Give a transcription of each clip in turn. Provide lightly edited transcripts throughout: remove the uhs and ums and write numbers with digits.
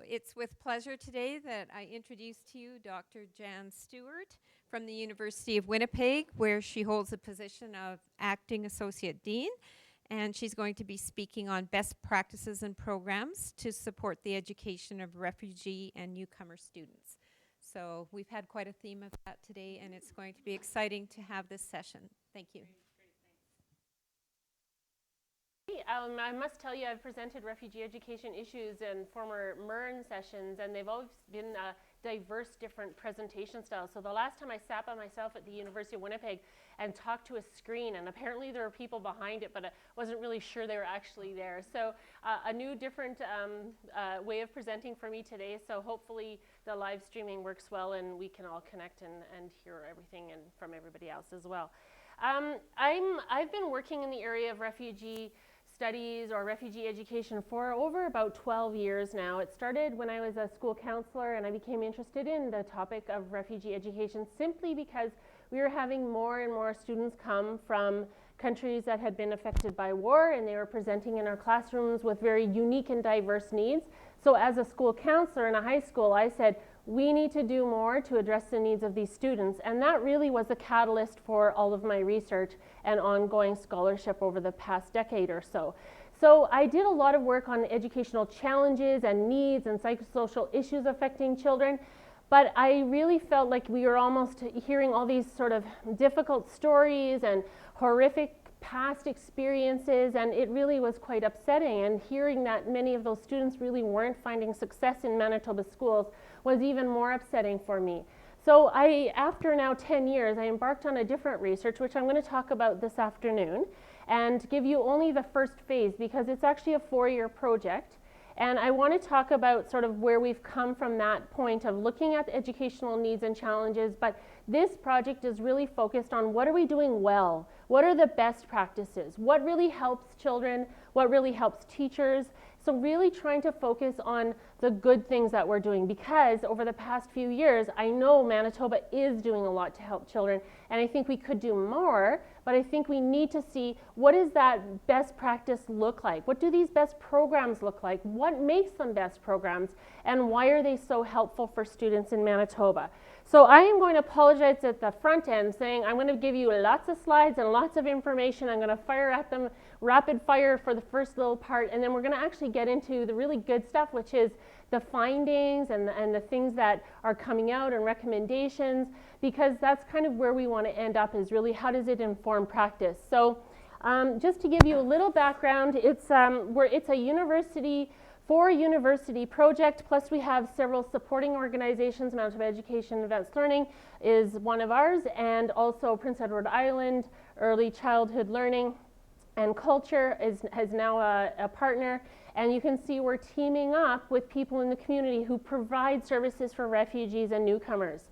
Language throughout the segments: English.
It's with pleasure today that I introduce to you Dr. Jan Stewart from the University of Winnipeg, where she holds the position of Acting Associate Dean, and she's going to be speaking on best practices and programs to support the education of refugee and newcomer students. So we've had quite a theme of that today, and it's going to be exciting to have this session. Thank you. I must tell you, I've presented refugee education issues in former MERN sessions, and they've always been diverse, different presentation styles. So the last time I sat by myself at the University of Winnipeg and talked to a screen, and apparently there were people behind it, but I wasn't really sure they were actually there. So a new, different way of presenting for me today. So hopefully the live streaming works well, and we can all connect and hear everything and from everybody else as well. I've been working in the area of refugee studies or refugee education for over about 12 years now. It started when I was a school counselor, and I became interested in the topic of refugee education simply because we were having more and more students come from countries that had been affected by war, and they were presenting in our classrooms with very unique and diverse needs. So as a school counselor in a high school, I said, we need to do more to address the needs of these students, and that really was the catalyst for all of my research and ongoing scholarship over the past decade or so. So I did a lot of work on educational challenges and needs and psychosocial issues affecting children, but I really felt like we were almost hearing all these sort of difficult stories and horrific past experiences, and it really was quite upsetting, and hearing that many of those students really weren't finding success in Manitoba schools was even more upsetting for me. So after now 10 years, I embarked on a different research, which I'm going to talk about this afternoon, and give you only the first phase because it's actually a 4-year project. And I want to talk about sort of where we've come from that point of looking at the educational needs and challenges, but this project is really focused on what are we doing well? What are the best practices? What really helps children? What really helps teachers? So really trying to focus on the good things that we're doing, because over the past few years, I know Manitoba is doing a lot to help children, and I think we could do more, but I think we need to see what does that best practice look like? What do these best programs look like? What makes them best programs, and why are they so helpful for students in Manitoba? So I am going to apologize at the front end, saying I'm going to give you lots of slides and lots of information. I'm going to fire at them rapid fire for the first little part, and then we're going to actually get into the really good stuff, which is the findings and the things that are coming out and recommendations, because that's kind of where we want to end up, is really how does it inform practice. So just to give you a little background, it's a university project, plus we have several supporting organizations. Manitoba Education Advanced Learning is one of ours, and also Prince Edward Island Early Childhood Learning and Culture has now a partner. And you can see we're teaming up with people in the community who provide services for refugees and newcomers.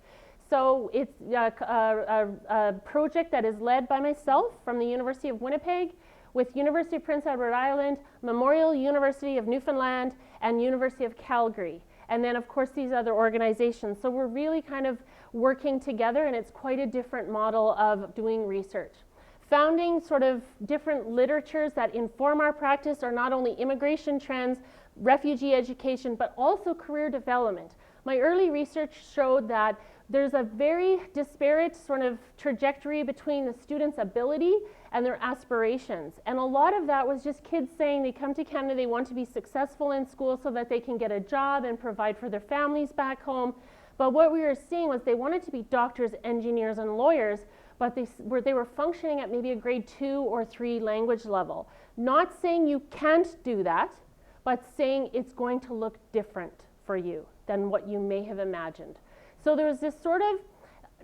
So it's a project that is led by myself from the University of Winnipeg, with University of Prince Edward Island, Memorial University of Newfoundland, and University of Calgary. And then of course these other organizations. So we're really kind of working together, and it's quite a different model of doing research. Founding sort of different literatures that inform our practice are not only immigration trends, refugee education, but also career development. My early research showed that there's a very disparate sort of trajectory between the students' ability and their aspirations. And a lot of that was just kids saying they come to Canada, they want to be successful in school so that they can get a job and provide for their families back home. But what we were seeing was they wanted to be doctors, engineers, and lawyers, but they were functioning at maybe a grade 2 or 3 language level. Not saying you can't do that, but saying it's going to look different for you than what you may have imagined. So there was this sort of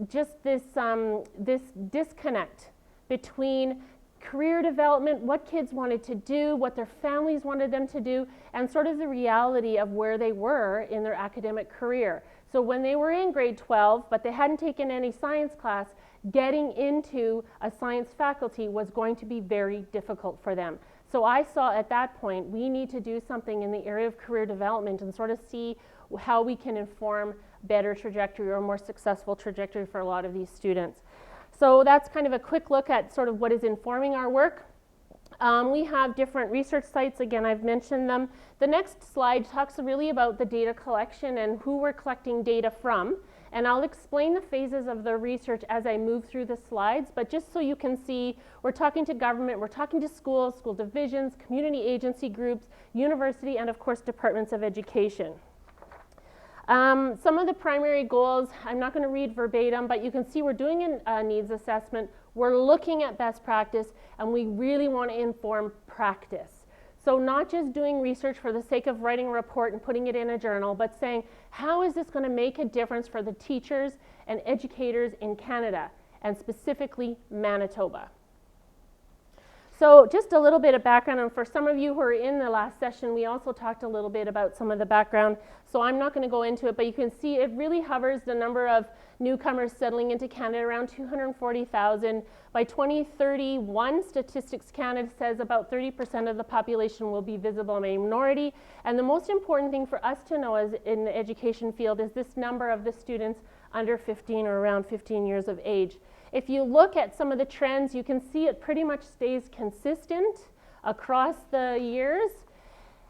this disconnect between career development, what kids wanted to do, what their families wanted them to do, and sort of the reality of where they were in their academic career. So when they were in grade 12, but they hadn't taken any science class, getting into a science faculty was going to be very difficult for them. So I saw at that point, we need to do something in the area of career development and sort of see how we can inform better trajectory or more successful trajectory for a lot of these students. So that's kind of a quick look at sort of what is informing our work. We have different research sites. Again, I've mentioned them. The next slide talks really about the data collection and who we're collecting data from. And I'll explain the phases of the research as I move through the slides, but just so you can see, we're talking to government, we're talking to schools, school divisions, community agency groups, university, and of course, departments of education. Some of the primary goals, I'm not going to read verbatim, but you can see we're doing a needs assessment, we're looking at best practice, and we really want to inform practice. So not just doing research for the sake of writing a report and putting it in a journal, but saying, how is this going to make a difference for the teachers and educators in Canada, and specifically Manitoba? So just a little bit of background, and for some of you who are in the last session, we also talked a little bit about some of the background, so I'm not going to go into it, but you can see it really hovers the number of newcomers settling into Canada around 240,000. By 2031, Statistics Canada says about 30% of the population will be visible minority, and the most important thing for us to know as in the education field is this number of the students under 15 or around 15 years of age. If you look at some of the trends, you can see it pretty much stays consistent across the years.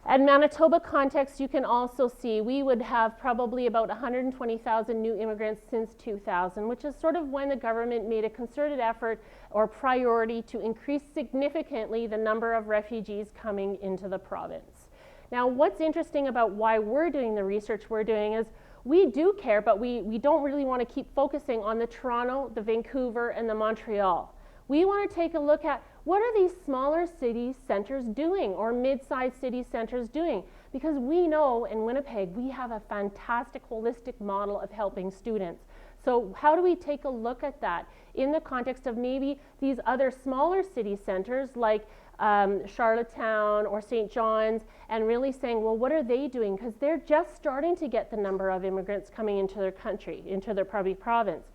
And Manitoba context, you can also see we would have probably about 120,000 new immigrants since 2000, which is sort of when the government made a concerted effort or priority to increase significantly the number of refugees coming into the province. Now, what's interesting about why we're doing the research we're doing is we do care, but we don't really want to keep focusing on the Toronto, the Vancouver, and the Montreal. We want to take a look at what are these smaller city centers doing or mid-sized city centers doing? Because we know in Winnipeg we have a fantastic holistic model of helping students. So how do we take a look at that in the context of maybe these other smaller city centers like Charlottetown or St. John's, and really saying, well, what are they doing? Because they're just starting to get the number of immigrants coming into their country, into their province.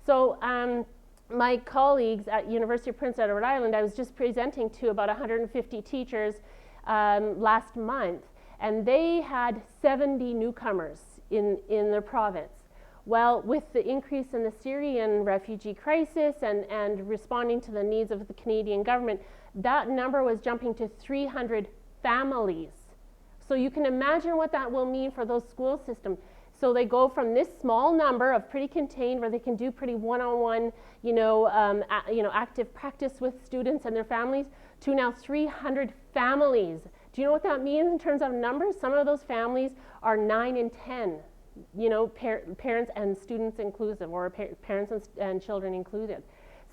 So my colleagues at University of Prince Edward Island, I was just presenting to about 150 teachers last month, and they had 70 newcomers in their province. Well, with the increase in the Syrian refugee crisis and responding to the needs of the Canadian government, that number was jumping to 300 families. So you can imagine what that will mean for those school systems. So they go from this small number of pretty contained, where they can do pretty one-on-one, active practice with students and their families, to now 300 families. Do you know what that means in terms of numbers? Some of those families are 9 and 10, parents and students inclusive, or parents and children included.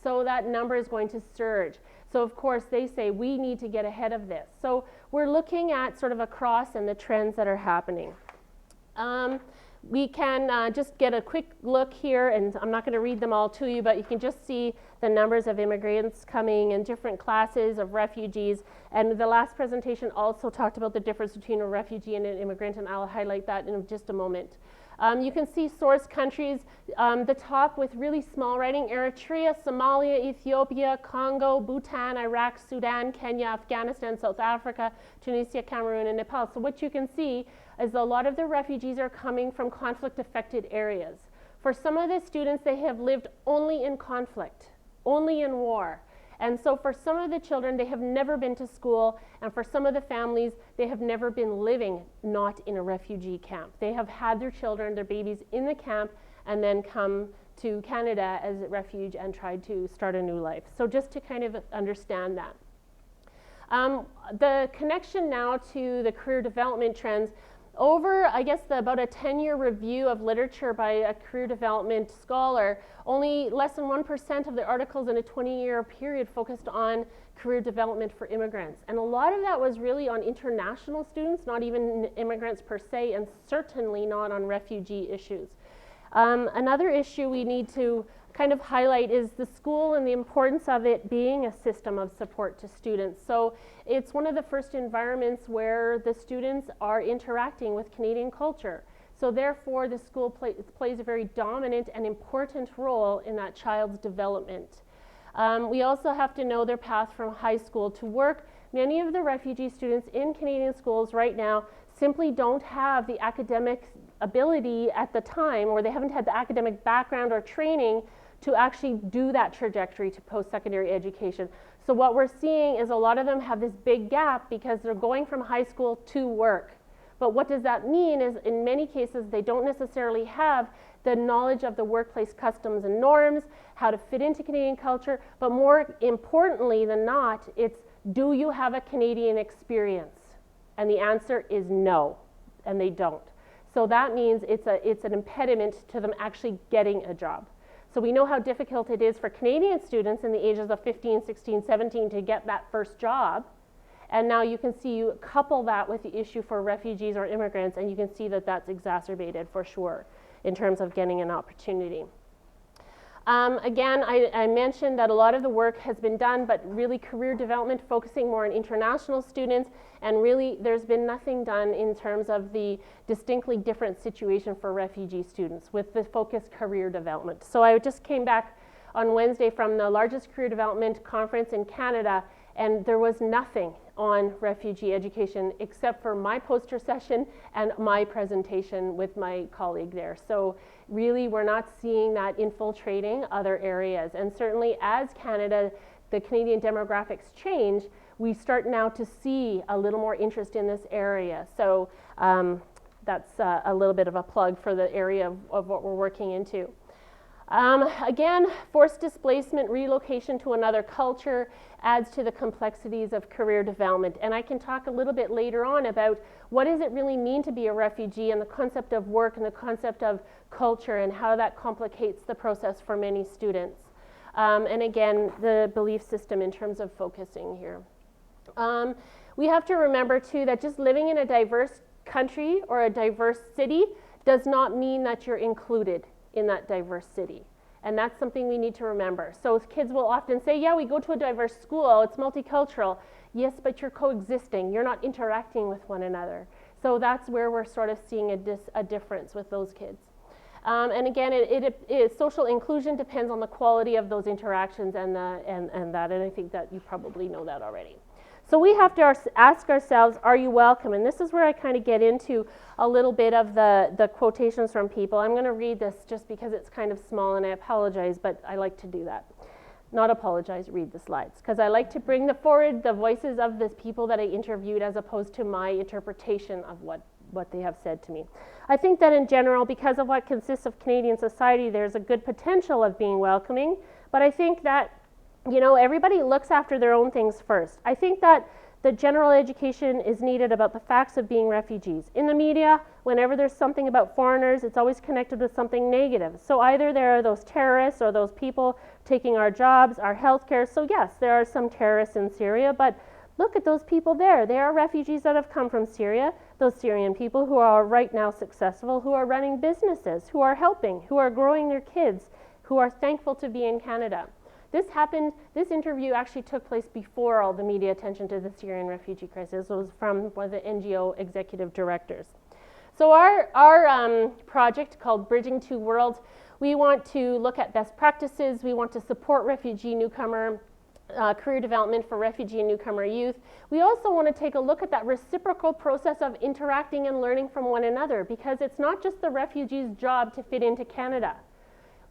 So that number is going to surge. So of course they say we need to get ahead of this. So we're looking at sort of across and the trends that are happening. We can just get a quick look here, and I'm not going to read them all to you, but you can just see the numbers of immigrants coming in different classes of refugees. And the last presentation also talked about the difference between a refugee and an immigrant, and I'll highlight that in just a moment. You can see source countries, the top with really small writing: Eritrea, Somalia, Ethiopia, Congo, Bhutan, Iraq, Sudan, Kenya, Afghanistan, South Africa, Tunisia, Cameroon, and Nepal. So what you can see is a lot of the refugees are coming from conflict-affected areas. For some of the students, they have lived only in conflict, only in war. And so for some of the children, they have never been to school, and for some of the families, they have never been living not in a refugee camp. They have had their children, their babies in the camp, and then come to Canada as a refuge and tried to start a new life. So just to kind of understand that. The connection now to the career development trends, over, I guess, about a 10-year review of literature by a career development scholar, only less than 1% of the articles in a 20-year period focused on career development for immigrants. And a lot of that was really on international students, not even immigrants per se, and certainly not on refugee issues. Another issue we need to kind of highlight is the school and the importance of it being a system of support to students. So it's one of the first environments where the students are interacting with Canadian culture. So therefore the school plays a very dominant and important role in that child's development. We also have to know their path from high school to work. Many of the refugee students in Canadian schools right now simply don't have the academic ability at the time, or they haven't had the academic background or training to actually do that trajectory to post-secondary education. So what we're seeing is a lot of them have this big gap because they're going from high school to work. But what does that mean is in many cases they don't necessarily have the knowledge of the workplace customs and norms, how to fit into Canadian culture, but more importantly than not, it's do you have a Canadian experience? And the answer is no, and they don't. So that means it's an impediment to them actually getting a job. So we know how difficult it is for Canadian students in the ages of 15, 16, 17 to get that first job. And now you can see, you couple that with the issue for refugees or immigrants, and you can see that that's exacerbated for sure in terms of getting an opportunity. Again, I mentioned that a lot of the work has been done, but really career development focusing more on international students, and really there's been nothing done in terms of the distinctly different situation for refugee students with the focused career development. So I just came back on Wednesday from the largest career development conference in Canada, and there was nothing on refugee education except for my poster session and my presentation with my colleague there. So really we're not seeing that infiltrating other areas. And certainly as Canada, the Canadian demographics change, we start now to see a little more interest in this area. So that's a little bit of a plug for the area of what we're working into. Again, forced displacement, relocation to another culture adds to the complexities of career development. And I can talk a little bit later on about what does it really mean to be a refugee and the concept of work and the concept of culture and how that complicates the process for many students. And again, the belief system in terms of focusing here. We have to remember too that just living in a diverse country or a diverse city does not mean that you're included in that diverse city. And that's something we need to remember. So kids will often say, yeah, we go to a diverse school, it's multicultural. Yes, but you're coexisting, you're not interacting with one another. So that's where we're sort of seeing a difference with those kids. And again, social inclusion depends on the quality of those interactions and I think that you probably know that already. So we have to ask ourselves, are you welcome? And this is where I kind of get into a little bit of the quotations from people. I'm going to read this just because it's kind of small and I apologize, but I like to do that. Not apologize, read the slides. Because I like to bring forward the voices of the people that I interviewed as opposed to my interpretation of what they have said to me. I think that in general, because of what consists of Canadian society, there's a good potential of being welcoming, but I think that everybody looks after their own things first. I think that the general education is needed about the facts of being refugees. In the media, whenever there's something about foreigners, it's always connected with something negative. So either there are those terrorists or those people taking our jobs, our healthcare. So yes, there are some terrorists in Syria, but look at those people there. They are refugees that have come from Syria, those Syrian people who are right now successful, who are running businesses, who are helping, who are growing their kids, who are thankful to be in Canada. This interview actually took place before all the media attention to the Syrian refugee crisis. It was from one of the NGO executive directors. So our project called Bridging Two Worlds, we want to look at best practices. We want to support refugee newcomer career development for refugee and newcomer youth. We also want to take a look at that reciprocal process of interacting and learning from one another, because it's not just the refugee's job to fit into Canada.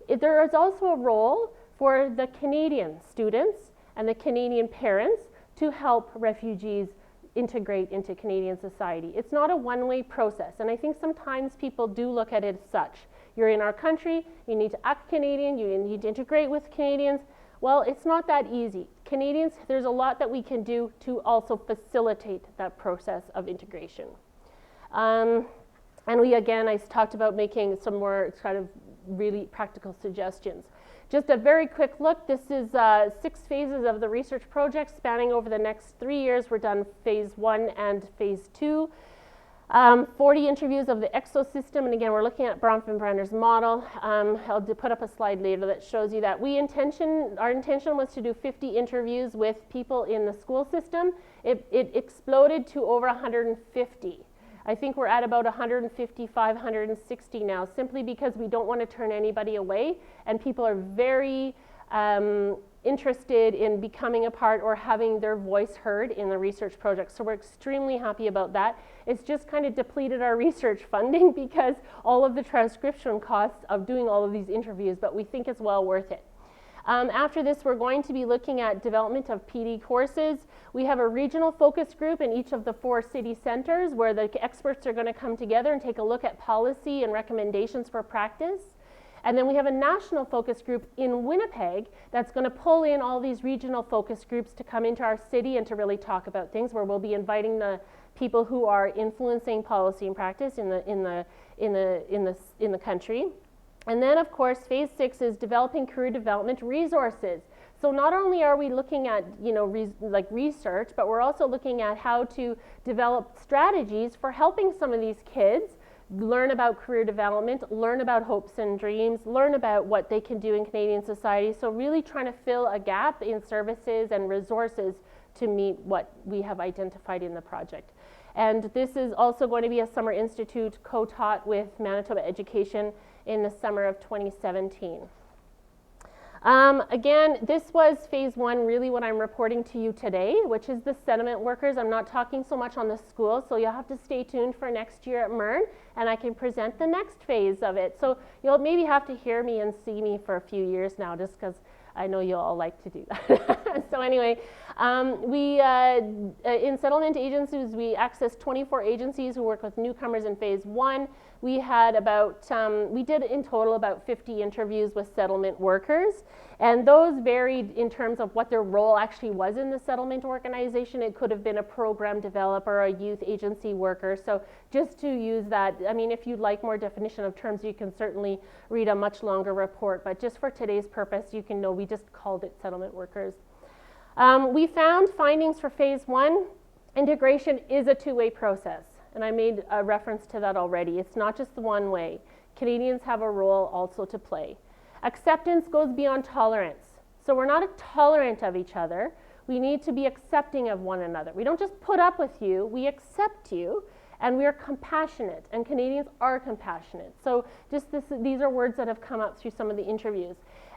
There is also a role for the Canadian students and the Canadian parents to help refugees integrate into Canadian society. It's not a one-way process, and I think sometimes people do look at it as such. You're in our country, you need to act Canadian, you need to integrate with Canadians. Well, it's not that easy. Canadians, there's a lot that we can do to also facilitate that process of integration. And I talked about making some more kind of really practical suggestions. Just a very quick look. This is 6 phases of the research project spanning over the next 3 years. We're done phase 1 and phase 2. 40 interviews of the ecosystem, and again, we're looking at Bronfenbrenner's model. I'll put up a slide later that shows you that our intention was to do 50 interviews with people in the school system. It exploded to over 150. I think we're at about 155, 160 now, simply because we don't want to turn anybody away, and people are very interested in becoming a part or having their voice heard in the research project. So we're extremely happy about that. It's just kind of depleted our research funding because all of the transcription costs of doing all of these interviews, but we think it's well worth it. After this, we're going to be looking at development of PD courses. We have a regional focus group in each of the 4 city centers where the experts are going to come together and take a look at policy and recommendations for practice. And then we have a national focus group in Winnipeg that's going to pull in all these regional focus groups to come into our city and to really talk about things, where we'll be inviting the people who are influencing policy and practice in the country. And then, of course, phase 6 is developing career development resources. So not only are we looking at, research, but we're also looking at how to develop strategies for helping some of these kids learn about career development, learn about hopes and dreams, learn about what they can do in Canadian society. So really trying to fill a gap in services and resources to meet what we have identified in the project. And this is also going to be a summer institute co-taught with Manitoba Education in the summer of 2017. Again, this was phase 1, really what I'm reporting to you today, which is the settlement workers. I'm not talking so much on the school, so you'll have to stay tuned for next year at MERN, and I can present the next phase of it. So you'll maybe have to hear me and see me for a few years now, just because I know you'll all like to do that. So anyway, in settlement agencies, we access 24 agencies who work with newcomers in phase 1. We had we did in total about 50 interviews with settlement workers, and those varied in terms of what their role actually was in the settlement organization. It could have been a program developer, a youth agency worker. So just to use that, I mean, if you'd like more definition of terms, you can certainly read a much longer report, but just for today's purpose, you can know we just called it settlement workers. We found findings for phase 1. Integration is a two-way process. And I made a reference to that already. It's not just the one way. Canadians have a role also to play. Acceptance goes beyond tolerance. So we're not tolerant of each other. We need to be accepting of one another. We don't just put up with you, we accept you, and we are compassionate, and Canadians are compassionate. So just these are words that have come up through some of the interviews.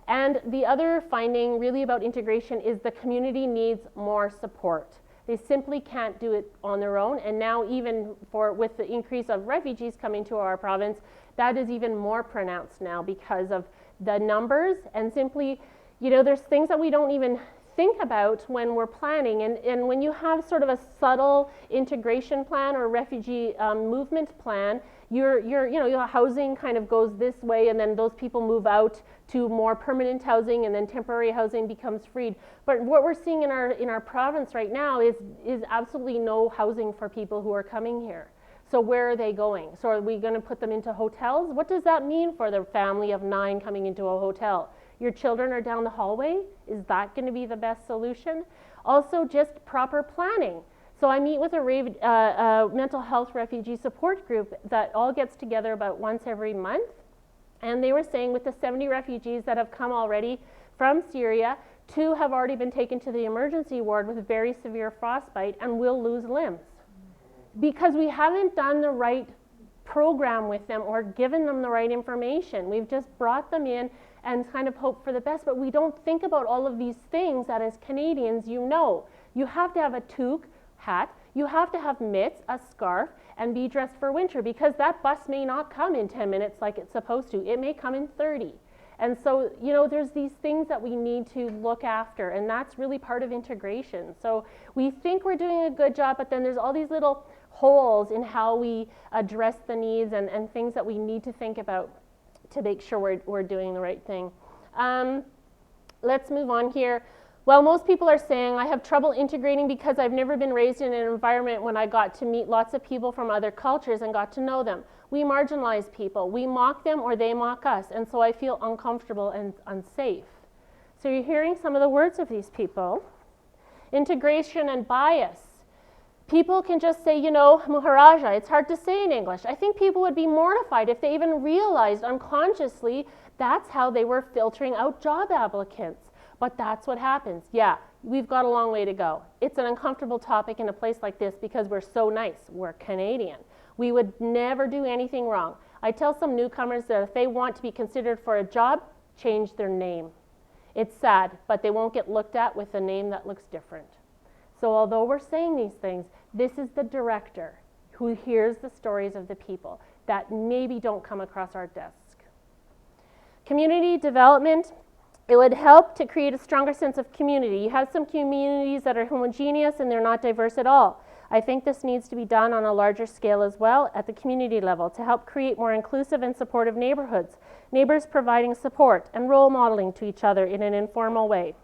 And the other finding really about integration is the community needs more support. They simply can't do it on their own, and now even with the increase of refugees coming to our province, that is even more pronounced now because of the numbers, and simply, there's things that we don't even think about when we're planning, and when you have sort of a subtle integration plan or refugee movement plan, your housing kind of goes this way, and then those people move out to more permanent housing, and then temporary housing becomes freed. But what we're seeing in our province right now is absolutely no housing for people who are coming here. So where are they going? So are we going to put them into hotels? What does that mean for the family of 9 coming into a hotel? Your children are down the hallway? Is that going to be the best solution? Also, just proper planning. So I meet with a mental health refugee support group that all gets together about once every month. And they were saying with the 70 refugees that have come already from Syria, 2 have already been taken to the emergency ward with very severe frostbite and will lose limbs. Because we haven't done the right program with them or given them the right information. We've just brought them in and kind of hope for the best, but we don't think about all of these things that as Canadians, you have to have a toque, hat, you have to have mitts, a scarf, and be dressed for winter, because that bus may not come in 10 minutes like it's supposed to. It may come in 30. And so, there's these things that we need to look after, and that's really part of integration. So we think we're doing a good job, but then there's all these little holes in how we address the needs and things that we need to think about to make sure we're doing the right thing. Let's move on here. Well, most people are saying, I have trouble integrating because I've never been raised in an environment when I got to meet lots of people from other cultures and got to know them. We marginalize people. We mock them or they mock us, and so I feel uncomfortable and unsafe. So you're hearing some of the words of these people. Integration and bias. People can just say, Maharaja, it's hard to say in English. I think people would be mortified if they even realized unconsciously that's how they were filtering out job applicants. But that's what happens. Yeah, we've got a long way to go. It's an uncomfortable topic in a place like this because we're so nice. We're Canadian. We would never do anything wrong. I tell some newcomers that if they want to be considered for a job, change their name. It's sad, but they won't get looked at with a name that looks different. So although we're saying these things, this is the director who hears the stories of the people that maybe don't come across our desk. Community development. It would help to create a stronger sense of community. You have some communities that are homogeneous and they're not diverse at all. I think this needs to be done on a larger scale as well at the community level to help create more inclusive and supportive neighborhoods, neighbors providing support and role modeling to each other in an informal way.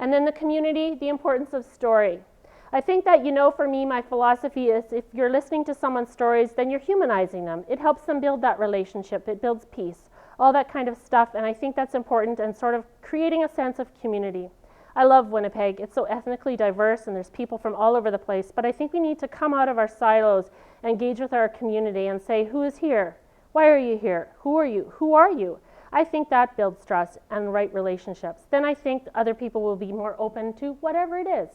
And then the community, the importance of story. I think that, for me, my philosophy is if you're listening to someone's stories, then you're humanizing them. It helps them build that relationship. It builds peace, all that kind of stuff. And I think that's important and sort of creating a sense of community. I love Winnipeg. It's so ethnically diverse and there's people from all over the place. But I think we need to come out of our silos, engage with our community and say, who is here? Why are you here? Who are you? Who are you? I think that builds trust and right relationships. Then I think other people will be more open to whatever it is.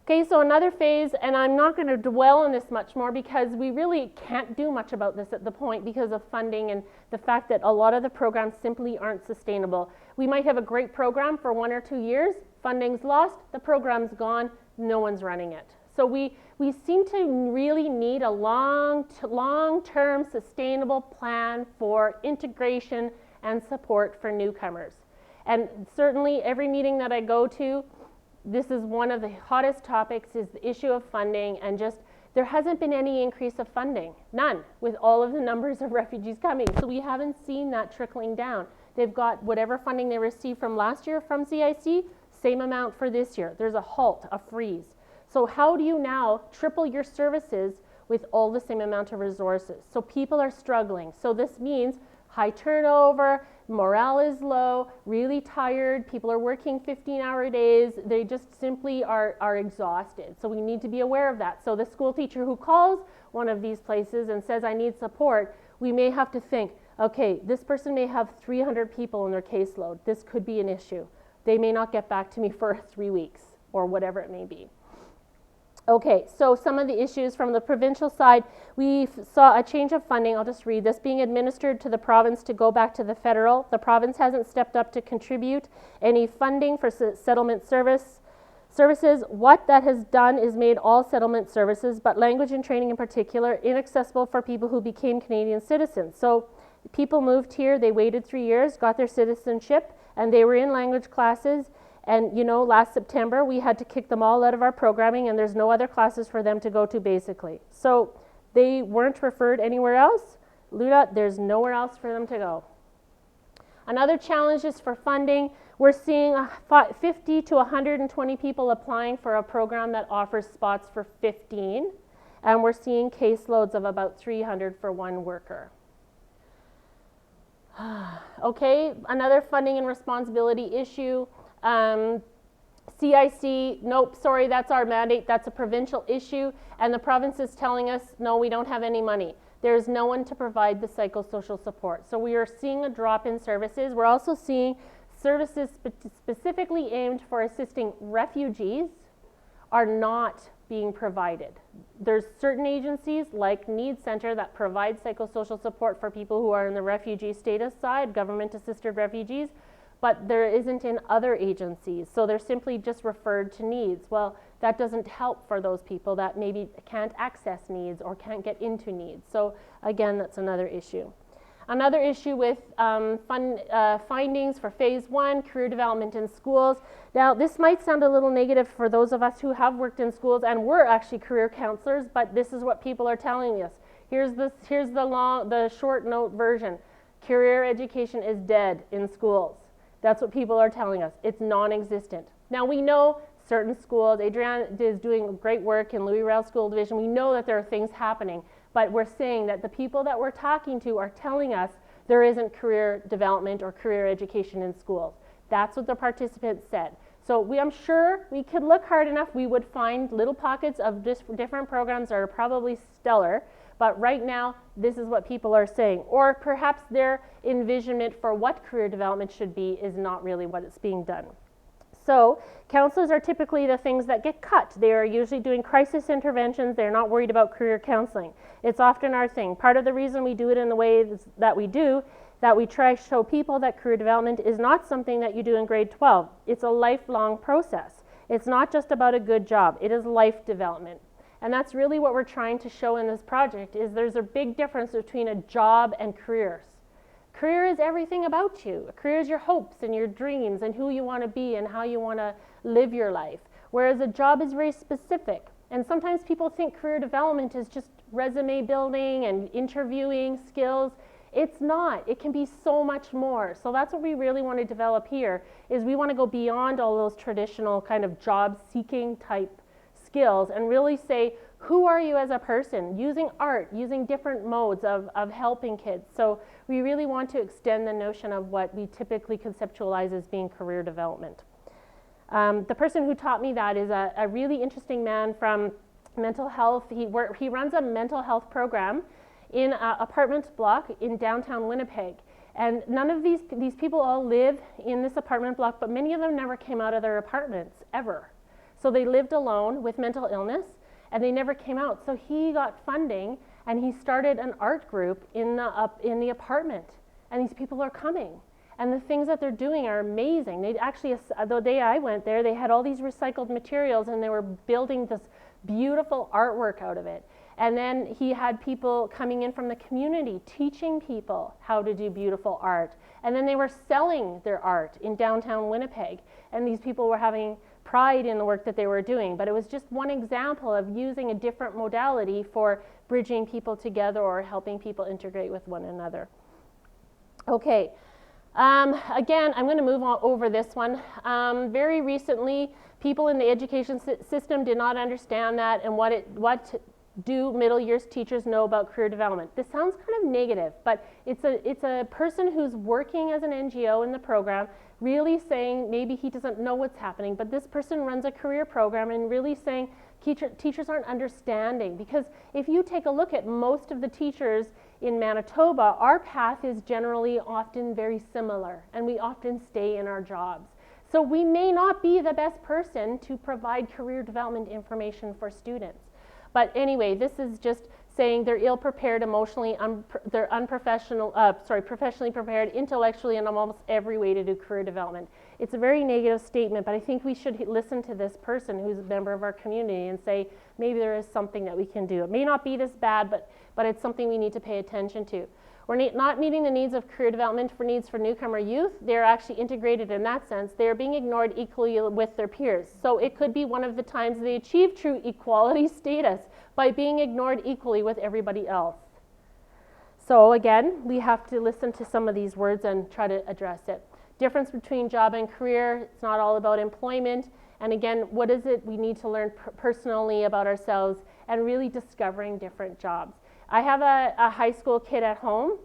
Okay, so another phase, and I'm not going to dwell on this much more because we really can't do much about this at the point because of funding and the fact that a lot of the programs simply aren't sustainable. We might have a great program for 1 or 2 years, funding's lost, the program's gone, no one's running it. So we seem to really need a long-term sustainable plan for integration and support for newcomers. And certainly every meeting that I go to, this is one of the hottest topics is the issue of funding, and just there hasn't been any increase of funding, none, with all of the numbers of refugees coming. So we haven't seen that trickling down. They've got whatever funding they received from last year from CIC, same amount for this year. There's a halt, a freeze. So how do you now triple your services with all the same amount of resources? So people are struggling. So this means high turnover, morale is low, really tired, people are working 15-hour days, they just simply are exhausted. So we need to be aware of that. So the school teacher who calls one of these places and says, I need support, we may have to think, okay, this person may have 300 people in their caseload. This could be an issue. They may not get back to me for 3 weeks or whatever it may be. Okay, so some of the issues from the provincial side, we saw a change of funding. I'll just read this. Being administered to the province to go back to the federal. The province hasn't stepped up to contribute any funding for settlement services. What that has done is made all settlement services, but language and training in particular, inaccessible for people who became Canadian citizens. So people moved here, they waited 3 years, got their citizenship, and they were in language classes. And last September, we had to kick them all out of our programming, and there's no other classes for them to go to, basically. So they weren't referred anywhere else. Luna, there's nowhere else for them to go. Another challenge is for funding. We're seeing 50 to 120 people applying for a program that offers spots for 15, and we're seeing caseloads of about 300 for one worker. Okay, another funding and responsibility issue. CIC, nope, sorry, that's our mandate, that's a provincial issue, and the province is telling us, no, we don't have any money. There's no one to provide the psychosocial support. So we are seeing a drop in services. We're also seeing services specifically aimed for assisting refugees are not being provided. There's certain agencies like Need Center that provide psychosocial support for people who are in the refugee status side, government-assisted refugees, but there isn't in other agencies. So they're simply just referred to needs. Well, that doesn't help for those people that maybe can't access needs or can't get into needs. So again, that's another issue. Another issue with findings for phase 1, career development in schools. Now, this might sound a little negative for those of us who have worked in schools and were actually career counselors, but this is what people are telling us. Here's the short note version. Career education is dead in schools. That's what people are telling us. It's non-existent. Now we know certain schools, Adrienne is doing great work in Louis Riel School Division. We know that there are things happening, but we're saying that the people that we're talking to are telling us there isn't career development or career education in schools. That's what the participants said. So I'm sure we could look hard enough, we would find little pockets of different programs that are probably stellar, but right now, this is what people are saying. Or perhaps their envisionment for what career development should be is not really what is being done. So counselors are typically the things that get cut. They are usually doing crisis interventions. They're not worried about career counseling. It's often our thing. Part of the reason we do it in the way that we do, that we try to show people that career development is not something that you do in grade 12. It's a lifelong process. It's not just about a good job. It is life development. And that's really what we're trying to show in this project is there's a big difference between a job and careers. Career is everything about you. Career is your hopes and your dreams and who you want to be and how you want to live your life. Whereas a job is very specific. And sometimes people think career development is just resume building and interviewing skills. It's not. It can be so much more. So that's what we really want to develop here, is we want to go beyond all those traditional kind of job seeking type skills and really say, who are you as a person, using art, using different modes of helping kids. So we really want to extend the notion of what we typically conceptualize as being career development. The person who taught me that is a really interesting man from mental health. He runs a mental health program in an apartment block in downtown Winnipeg. And none of these people all live in this apartment block, but many of them never came out of their apartments, ever. So they lived alone with mental illness, and they never came out. So he got funding, and he started an art group in the apartment. And these people are coming. And the things that they're doing are amazing. They actually, the day I went there, they had all these recycled materials, and they were building this beautiful artwork out of it. And then he had people coming in from the community teaching people how to do beautiful art. And then they were selling their art in downtown Winnipeg. And these people were having pride in the work that they were doing. But it was just one example of using a different modality for bridging people together or helping people integrate with one another. Okay. Again, I'm going to move on over this one. Very recently, people in the education system did not understand that and what do middle years teachers know about career development. This sounds kind of negative, but it's a person who's working as an NGO in the program, really saying maybe he doesn't know what's happening, but this person runs a career program and really saying teachers aren't understanding. Because if you take a look at most of the teachers in Manitoba, our path is generally often very similar, and we often stay in our jobs. So we may not be the best person to provide career development information for students. But anyway, this is just saying they're ill-prepared emotionally, they're professionally prepared, intellectually, and almost every way to do career development. It's a very negative statement, but I think we should listen to this person who's a member of our community and say, maybe there is something that we can do. It may not be this bad, but it's something we need to pay attention to. We're not meeting the needs of career development for needs for newcomer youth. They're actually integrated in that sense. They're being ignored equally with their peers. So it could be one of the times they achieve true equality status by being ignored equally with everybody else. So again, we have to listen to some of these words and try to address it. Difference between job and career, it's not all about employment. And again, what is it we need to learn personally about ourselves and really discovering different jobs. I have a high school kid at home.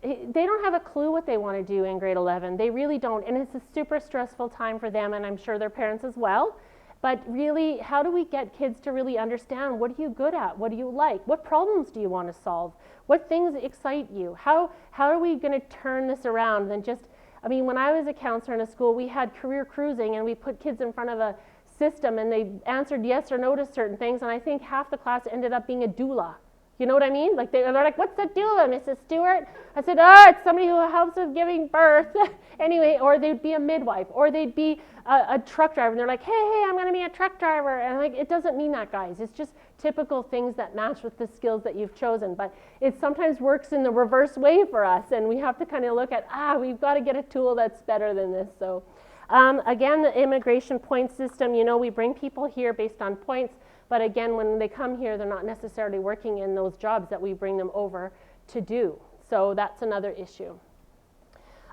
They don't have a clue what they want to do in grade 11. They really don't. And it's a super stressful time for them, and I'm sure their parents as well. But really, how do we get kids to really understand, what are you good at? What do you like? What problems do you want to solve? What things excite you? How are we going to turn this around and just, I mean, when I was a counselor in a school, we had career cruising, and we put kids in front of a system, and they answered yes or no to certain things, and I think half the class ended up being a doula. You know what I mean? Like they're like, what's a doula, Mrs. Stewart? I said, it's somebody who helps with giving birth. Anyway, or they'd be a midwife, or they'd be a truck driver. And they're like, hey, I'm going to be a truck driver. And I'm like, it doesn't mean that, guys. It's just typical things that match with the skills that you've chosen. But it sometimes works in the reverse way for us. And we have to kind of look at, we've got to get a tool that's better than this. So again, the immigration point system, we bring people here based on points. But again, when they come here, they're not necessarily working in those jobs that we bring them over to do. So that's another issue.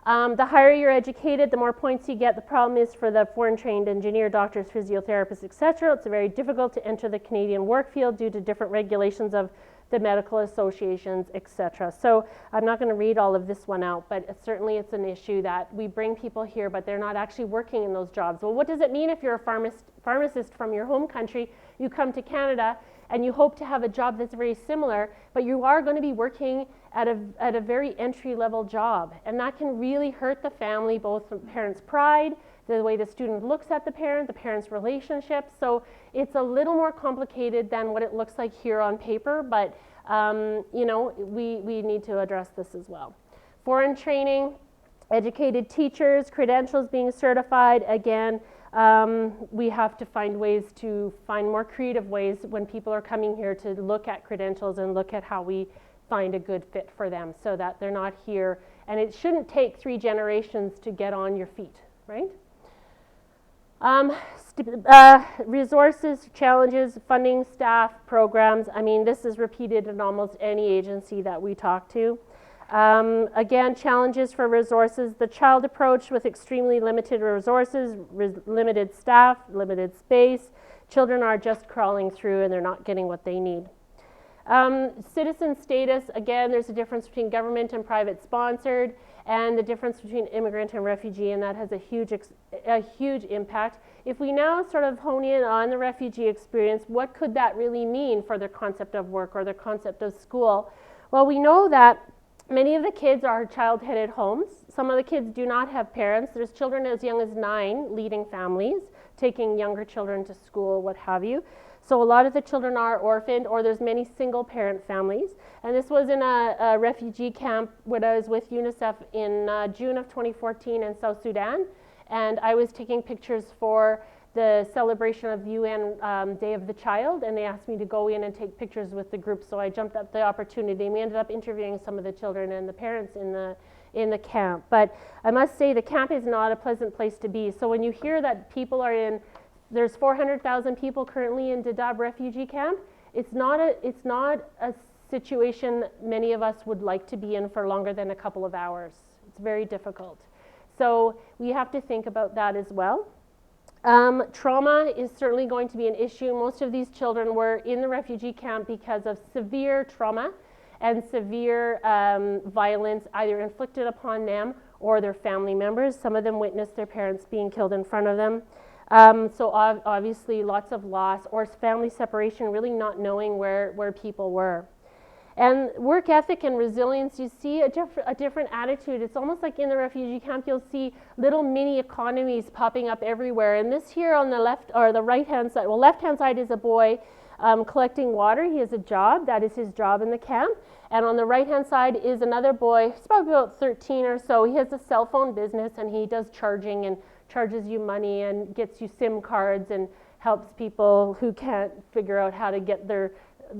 The higher you're educated, the more points you get. The problem is for the foreign-trained engineer, doctors, physiotherapists, etc., it's very difficult to enter the Canadian work field due to different regulations of the medical associations, etc. So I'm not going to read all of this one out, but certainly it's an issue that we bring people here, but they're not actually working in those jobs. Well, what does it mean if you're a pharmacist from your home country, you come to Canada, and you hope to have a job that's very similar, but you are going to be working at a very entry-level job, and that can really hurt the family, both the parents' pride, the way the student looks at the parents' relationship. So it's a little more complicated than what it looks like here on paper, but we need to address this as well. Foreign training, educated teachers, credentials being certified. Again, we have to find more creative ways when people are coming here to look at credentials and look at how we find a good fit for them so that they're not here. And it shouldn't take 3 generations to get on your feet, right? Resources, challenges, funding, staff, programs. I mean, this is repeated in almost any agency that we talk to. Again, challenges for resources. The child approach with extremely limited resources, limited staff, limited space. Children are just crawling through and they're not getting what they need. Citizen status, again, there's a difference between government and private sponsored, and the difference between immigrant and refugee, and that has a huge impact. If we now sort of hone in on the refugee experience, what could that really mean for their concept of work or their concept of school? Well, we know that many of the kids are child-headed homes. Some of the kids do not have parents. There's children as young as 9 leading families, taking younger children to school, what have you. So a lot of the children are orphaned, or there's many single-parent families. And this was in a refugee camp when I was with UNICEF in June of 2014 in South Sudan. And I was taking pictures for the celebration of the UN Day of the Child, and they asked me to go in and take pictures with the group. So I jumped up the opportunity, and we ended up interviewing some of the children and the parents in the camp. But I must say the camp is not a pleasant place to be. So when you hear that people are in, there's 400,000 people currently in Dadaab refugee camp, it's not a situation many of us would like to be in for longer than a couple of hours. It's very difficult. So we have to think about that as well. Trauma is certainly going to be an issue. Most of these children were in the refugee camp because of severe trauma and severe violence either inflicted upon them or their family members. Some of them witnessed their parents being killed in front of them. So obviously lots of loss or family separation, really not knowing where people were. And work ethic and resilience, you see a different attitude. It's almost like in the refugee camp you'll see little mini economies popping up everywhere. And this here on the left or the right hand side, well, left hand side is a boy collecting water. He has a job, that is his job in the camp. And on the right hand side is another boy, he's probably about 13 or so. He has a cell phone business and he does charging and charges you money and gets you SIM cards and helps people who can't figure out how to get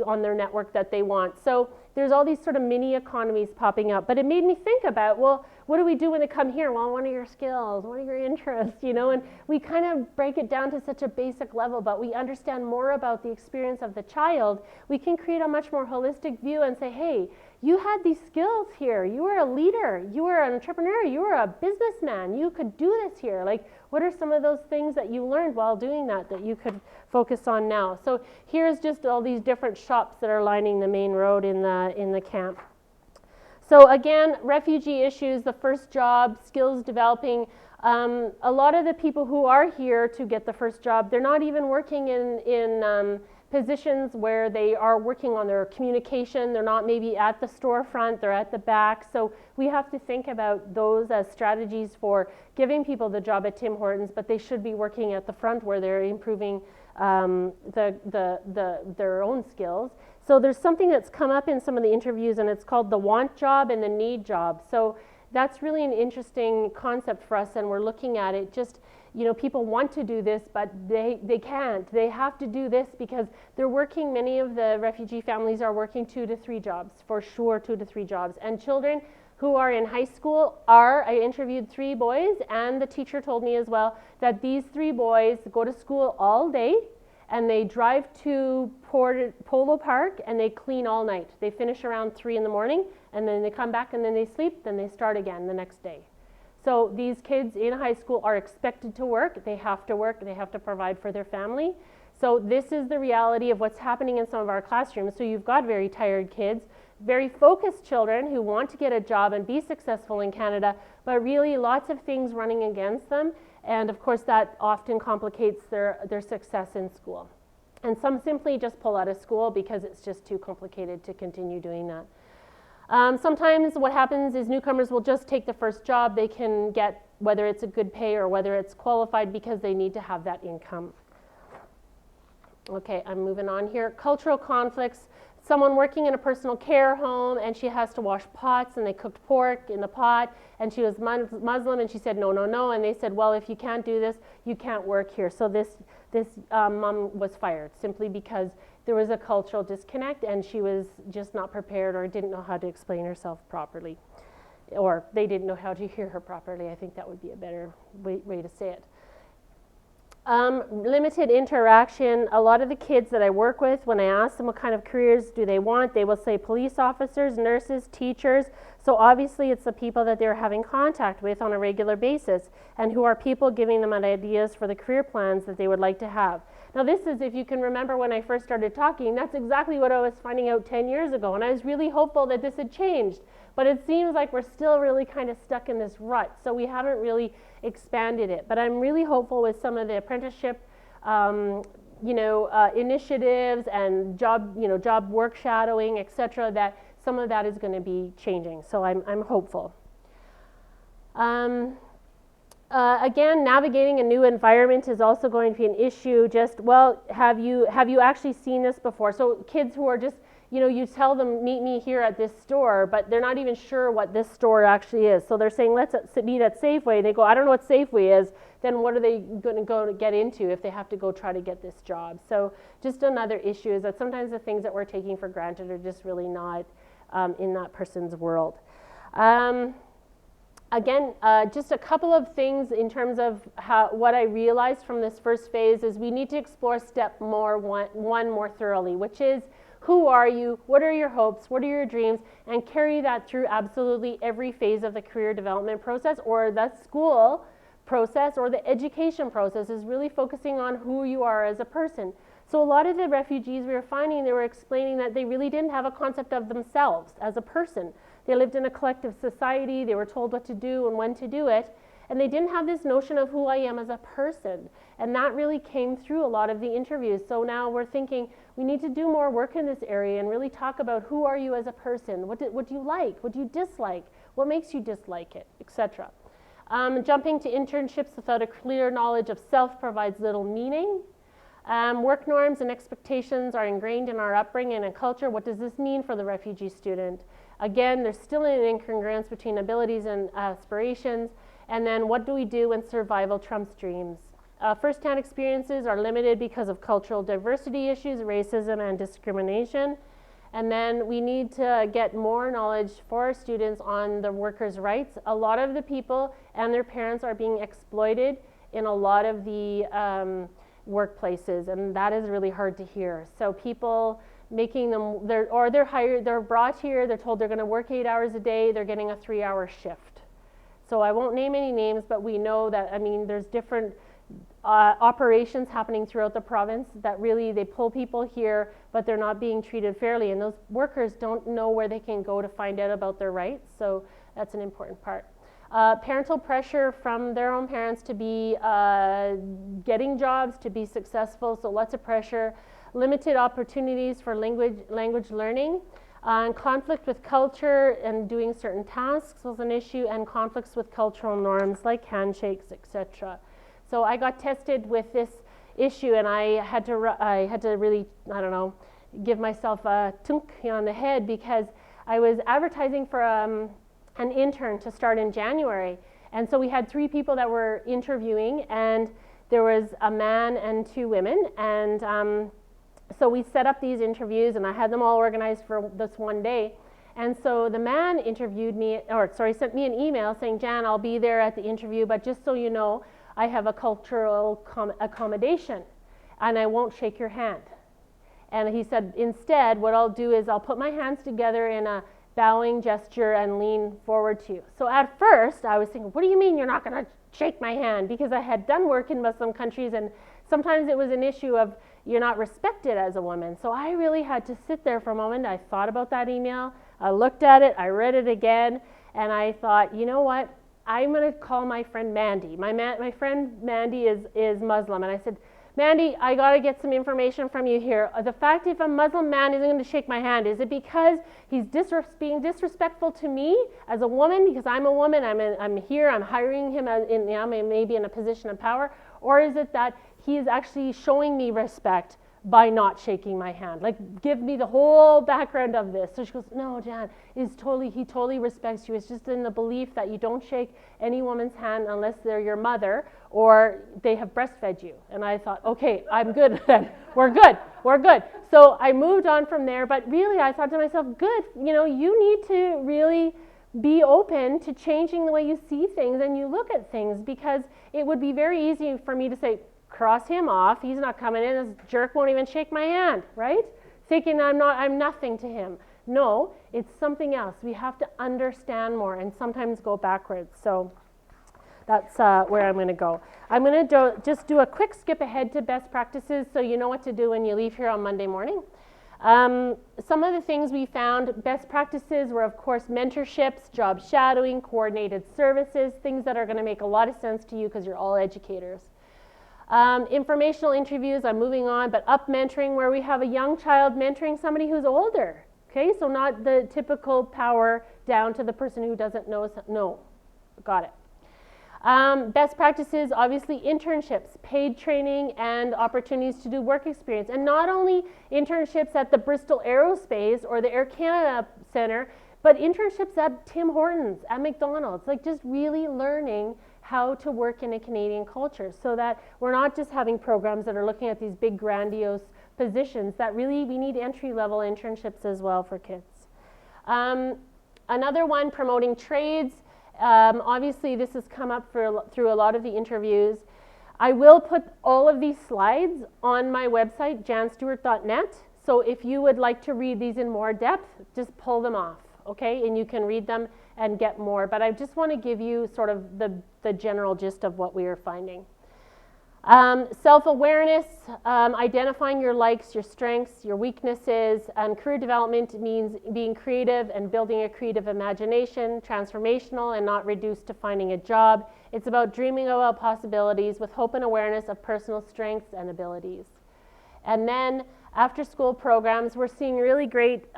on their network that they want. So there's all these sort of mini economies popping up. But it made me think about, well, what do we do when they come here? Well, one of your skills, one of your interests, you know, and we kind of break it down to such a basic level, but we understand more about the experience of the child. We can create a much more holistic view and say, hey, you had these skills here. You were a leader. You were an entrepreneur. You were a businessman. You could do this here. Like, what are some of those things that you learned while doing that you could focus on now? So here's just all these different shops that are lining the main road in the camp. So again, refugee issues, the first job, skills developing. A lot of the people who are here to get the first job, they're not even working in positions where they are working on their communication. They're not maybe at the storefront, they're at the back. So we have to think about those as strategies for giving people the job at Tim Hortons, but they should be working at the front where they're improving their own skills. So there's something that's come up in some of the interviews, and it's called the want job and the need job. So that's really an interesting concept for us, and we're looking at it. Just, you know, people want to do this, but they can't. They have to do this because they're working, many of the refugee families are working 2 to 3 jobs, for sure 2 to 3 jobs. And children who are in high school I interviewed 3 boys, and the teacher told me as well that these 3 boys go to school all day, and they drive to Polo Park and they clean all night. They finish around 3 in the morning, and then they come back and then they sleep, then they start again the next day. So these kids in high school are expected to work, they have to provide for their family. So this is the reality of what's happening in some of our classrooms. So you've got very tired kids, very focused children who want to get a job and be successful in Canada, but really lots of things running against them. And of course that often complicates their success in school. And some simply just pull out of school because it's just too complicated to continue doing that. Sometimes what happens is newcomers will just take the first job they can get, whether it's a good pay or whether it's qualified, because they need to have that income. Okay, I'm moving on here. Cultural conflicts. Someone working in a personal care home, and she has to wash pots, and they cooked pork in the pot, and she was Muslim, and she said no, no, no, and they said, well, if you can't do this, you can't work here. So this this mom was fired simply because there was a cultural disconnect and she was just not prepared or didn't know how to explain herself properly. Or they didn't know how to hear her properly. I think that would be a better way to say it. Limited interaction. A lot of the kids that I work with, when I ask them what kind of careers do they want, they will say police officers, nurses, teachers. So obviously it's the people that they're having contact with on a regular basis and who are people giving them ideas for the career plans that they would like to have. Now this is, if you can remember when I first started talking, that's exactly what I was finding out 10 years ago, and I was really hopeful that this had changed. But it seems like we're still really kind of stuck in this rut, so we haven't really expanded it. But I'm really hopeful with some of the apprenticeship initiatives and job work shadowing, etc., that some of that is going to be changing. So I'm hopeful. Again, navigating a new environment is also going to be an issue. Just, well, have you actually seen this before? So kids who are just, you tell them, meet me here at this store, but they're not even sure what this store actually is. So they're saying, let's meet at Safeway. They go, I don't know what Safeway is. Then what are they going to go to get into if they have to go try to get this job? So just another issue is that sometimes the things that we're taking for granted are just really not in that person's world. Again, just a couple of things in terms of what I realized from this first phase is we need to explore step one more thoroughly, which is, who are you? What are your hopes? What are your dreams? And carry that through absolutely every phase of the career development process or the school process or the education process, is really focusing on who you are as a person. So a lot of the refugees we were finding, they were explaining that they really didn't have a concept of themselves as a person. They lived in a collective society, they were told what to do and when to do it, and they didn't have this notion of who I am as a person. And that really came through a lot of the interviews. So now we're thinking we need to do more work in this area and really talk about who are you as a person, what do you like, what do you dislike, what makes you dislike it, etc. Jumping to internships without a clear knowledge of self provides little meaning. Work norms and expectations are ingrained in our upbringing and culture. What does this mean for the refugee student? Again, there's still an incongruence between abilities and aspirations. And then what do we do when survival trumps dreams? First-hand experiences are limited because of cultural diversity issues, racism, and discrimination. And then we need to get more knowledge for our students on the workers' rights. A lot of the people and their parents are being exploited in a lot of the workplaces, and that is really hard to hear. So people making them, they're hired, they're brought here, they're told they're going to work 8 hours a day, they're getting a 3-hour shift. So I won't name any names, but we know that, there's different operations happening throughout the province that really, they pull people here, but they're not being treated fairly, and those workers don't know where they can go to find out about their rights, so that's an important part. Parental pressure from their own parents to be getting jobs, to be successful, so lots of pressure. Limited opportunities for language learning. Conflict with culture and doing certain tasks was an issue, and conflicts with cultural norms like handshakes, etc. So I got tested with this issue, and I had to really, give myself a tunk on the head, because I was advertising for an intern to start in January. And so we had 3 people that were interviewing, and there was a man and 2 women. And so we set up these interviews, and I had them all organized for this one day. And so the man sent me an email saying, Jan, I'll be there at the interview, but just so you know, I have a cultural accommodation, and I won't shake your hand. And he said, instead, what I'll do is I'll put my hands together in a bowing gesture and lean forward to you. So at first, I was thinking, what do you mean you're not going to shake my hand? Because I had done work in Muslim countries, and sometimes it was an issue of you're not respected as a woman. So I really had to sit there for a moment. I thought about that email. I looked at it. I read it again. And I thought, you know what? I'm going to call my friend Mandy. My friend Mandy is Muslim. And I said, Mandy, I got to get some information from you here. The fact if a Muslim man isn't going to shake my hand, is it because he's being disrespectful to me as a woman, because I'm a woman, I'm here, I'm hiring him maybe in a position of power? Or is it that he is actually showing me respect by not shaking my hand. Like, give me the whole background of this. So she goes, no, Jan, he totally respects you. It's just in the belief that you don't shake any woman's hand unless they're your mother or they have breastfed you. And I thought, okay, I'm good then. We're good. So I moved on from there, but really I thought to myself, good, you need to really be open to changing the way you see things and you look at things, because it would be very easy for me to say, cross him off, he's not coming in, this jerk won't even shake my hand, right? Thinking I'm nothing to him. No, it's something else. We have to understand more and sometimes go backwards. So that's where I'm going to go. I'm going to just do a quick skip ahead to best practices so you know what to do when you leave here on Monday morning. Some of the things we found, best practices were, of course, mentorships, job shadowing, coordinated services, things that are going to make a lot of sense to you because you're all educators. Informational interviews, I'm moving on, but up mentoring, where we have a young child mentoring somebody who's older. Okay, so not the typical power down to the person who doesn't know. No, got it. Best practices, obviously internships, paid training, and opportunities to do work experience. And not only internships at the Bristol Aerospace or the Air Canada Centre, but internships at Tim Hortons, at McDonald's, like just really learning how to work in a Canadian culture so that we're not just having programs that are looking at these big grandiose positions, that really we need entry-level internships as well for kids. Another one, promoting trades. Obviously this has come up through a lot of the interviews. I will put all of these slides on my website, janstewart.net, so if you would like to read these in more depth, just pull them off, okay, and you can read them and get more, but I just want to give you sort of the general gist of what we are finding. Self-awareness, identifying your likes, your strengths, your weaknesses, and career development means being creative and building a creative imagination, transformational and not reduced to finding a job. It's about dreaming about possibilities with hope and awareness of personal strengths and abilities. And then after-school programs, we're seeing really great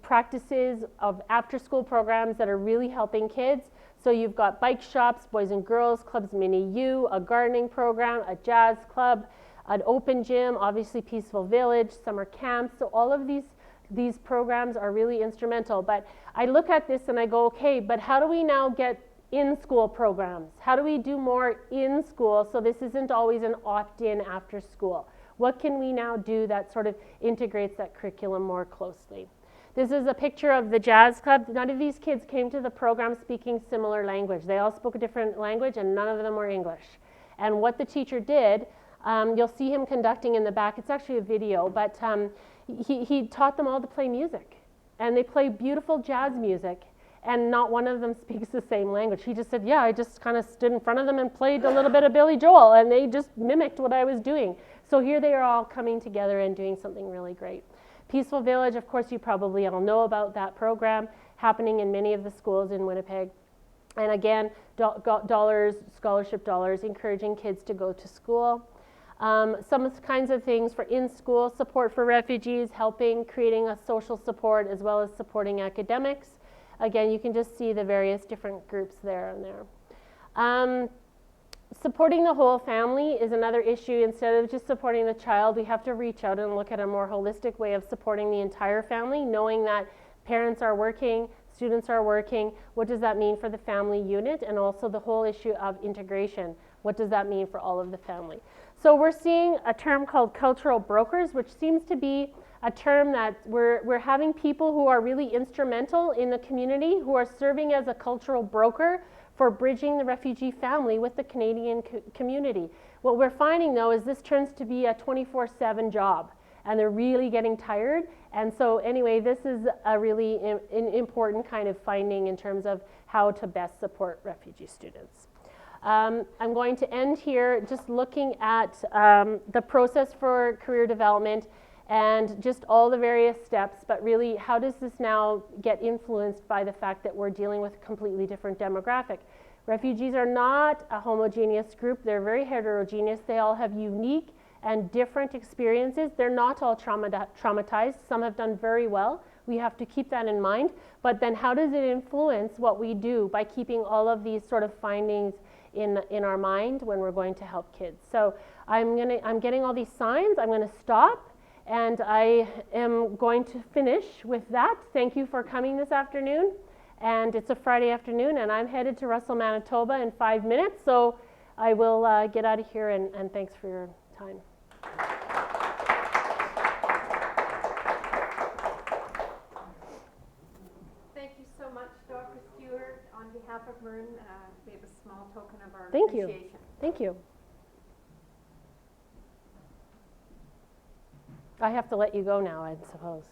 practices of after-school programs that are really helping kids. So you've got bike shops, boys and girls clubs, mini U, a gardening program, a jazz club, an open gym, obviously Peaceful Village, summer camps. So all of these programs are really instrumental. But I look at this and I go, okay, but how do we now get in-school programs? How do we do more in school so this isn't always an opt-in after school? What can we now do that sort of integrates that curriculum more closely? This is a picture of the jazz club. None of these kids came to the program speaking similar language. They all spoke a different language and none of them were English. And what the teacher did, you'll see him conducting in the back. It's actually a video, but he taught them all to play music. And they play beautiful jazz music. And not one of them speaks the same language. He just said, yeah, I just kind of stood in front of them and played a little bit of Billy Joel, and they just mimicked what I was doing. So here they are all coming together and doing something really great. Peaceful Village, of course, you probably all know about that program happening in many of the schools in Winnipeg. And again, scholarship dollars, encouraging kids to go to school. Some kinds of things for in-school support for refugees, helping, creating a social support as well as supporting academics. Again, you can just see the various different groups there and there. Supporting the whole family is another issue. Instead of just supporting the child, we have to reach out and look at a more holistic way of supporting the entire family, knowing that parents are working, students are working. What does that mean for the family unit? And also the whole issue of integration. What does that mean for all of the family? So we're seeing a term called cultural brokers, which seems to be a term that we're having people who are really instrumental in the community, who are serving as a cultural broker for bridging the refugee family with the Canadian community. What we're finding though is this turns to be a 24/7 job and they're really getting tired. And so anyway, this is a really important kind of finding in terms of how to best support refugee students. I'm going to end here just looking at the process for career development and just all the various steps, but really how does this now get influenced by the fact that we're dealing with a completely different demographic. Refugees are not a homogeneous group, they're very heterogeneous, they all have unique and different experiences. They're not all traumatized, some have done very well, we have to keep that in mind, but then how does it influence what we do by keeping all of these sort of findings in our mind when we're going to help kids. So I'm getting all these signs, I'm gonna stop. And I am going to finish with that. Thank you for coming this afternoon. And it's a Friday afternoon, and I'm headed to Russell, Manitoba in 5 minutes. So I will get out of here, and thanks for your time. Thank you so much, Dr. Stewart. On behalf of MERN, we have a small token of our Thank appreciation. you. Thank you. I have to let you go now, I suppose.